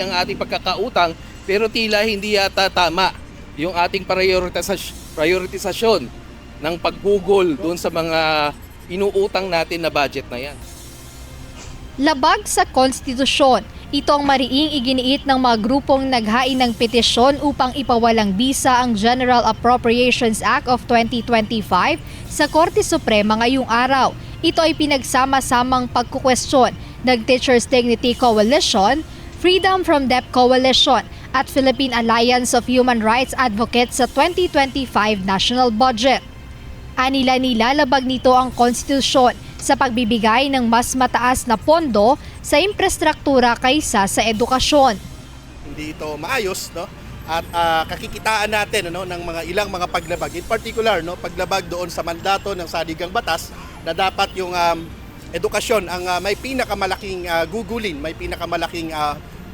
ang ating pagkakautang, pero tila hindi yata tama yung ating prioritisasyon ng paggugol doon sa mga inuutang natin na budget na yan. Labag sa konstitusyon, ito ang mariing iginiit ng mga grupong naghain ng petisyon upang ipawalang bisa ang General Appropriations Act of 2025 sa Korte Suprema ngayong araw. Ito ay pinagsama-samang pagkukwestiyon ng Teachers Dignity Coalition, Freedom from Debt Coalition at Philippine Alliance of Human Rights Advocates sa 2025 national budget. Anila nilalabag nito ang konstitusyon sa pagbibigay ng mas mataas na pondo sa infrastruktura kaysa sa edukasyon. Hindi ito maayos, no? At kakikitaan natin ng ilang mga paglabag. In particular, paglabag doon sa mandato ng saligang batas na dapat yung edukasyon ang may pinakamalaking gugulin, may pinakamalaking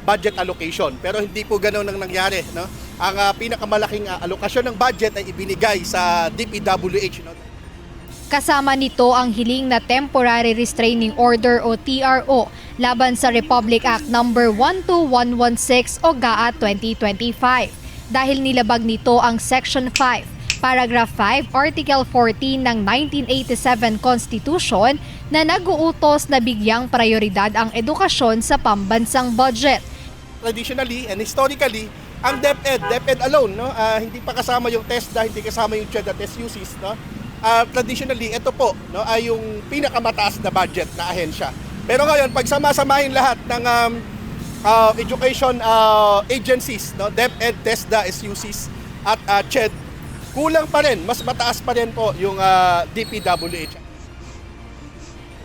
budget allocation. Pero hindi po ganoon ang nangyari, no? Ang pinakamalaking alokasyon ng budget ay ibinigay sa DPWH, no? Kasama nito ang hiling na Temporary Restraining Order o TRO laban sa Republic Act No. 12116 o GAA 2025 dahil nilabag nito ang Section 5, Paragraph 5, Article 14 ng 1987 Constitution na nag-uutos na bigyang prioridad ang edukasyon sa pambansang budget. Traditionally and historically, ang DepEd alone, hindi pa kasama yung TESDA, hindi kasama yung CHED at SUCs, traditionally, ito po ay yung pinakamataas na budget na ahensya. Pero ngayon, pag sama-samahin lahat ng education agencies, DepEd, TESDA, SUCs at CHED, kulang pa rin, mas mataas pa rin po yung DPWH.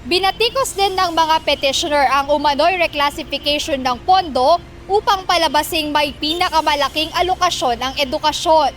Binatikos din ng mga petitioner ang umano'y reclassification ng pondo upang palabasing may pinakamalaking alokasyon ang edukasyon.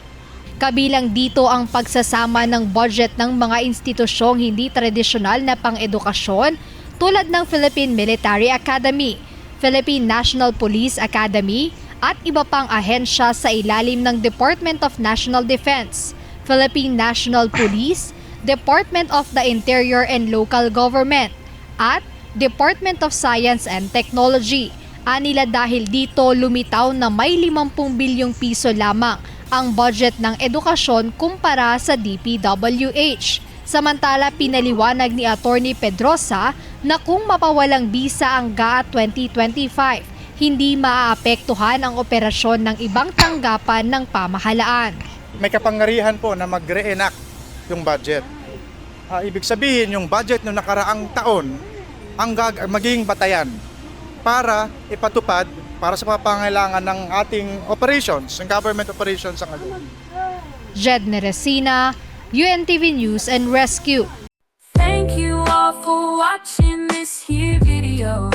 Kabilang dito ang pagsasama ng budget ng mga institusyong hindi tradisyonal na pang-edukasyon tulad ng Philippine Military Academy, Philippine National Police Academy at iba pang ahensya sa ilalim ng Department of National Defense, Philippine National Police, Department of the Interior and Local Government at Department of Science and Technology. Anila dahil dito lumitaw na may 50 bilyong piso lamang ang budget ng edukasyon kumpara sa DPWH. Samantala, pinaliwanag ni Attorney Pedrosa na kung mapawalang bisa ang GAA 2025, hindi maaapektuhan ang operasyon ng ibang tanggapan ng pamahalaan. May kapangyarihan po na mag-reenact yung budget. Ibig sabihin, yung budget noong nakaraang taon ang magiging batayan para ipatupad para sa mga pangailangan ng ating operations, ng government operations sa ngayon. Jed Neresina, UNTV News and Rescue. Thank you all for watching this here video.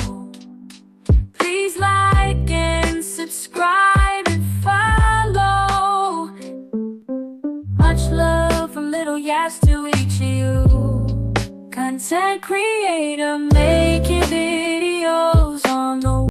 Please like and subscribe and follow. Much love from Little Yas to each of you. Content creator making videos on the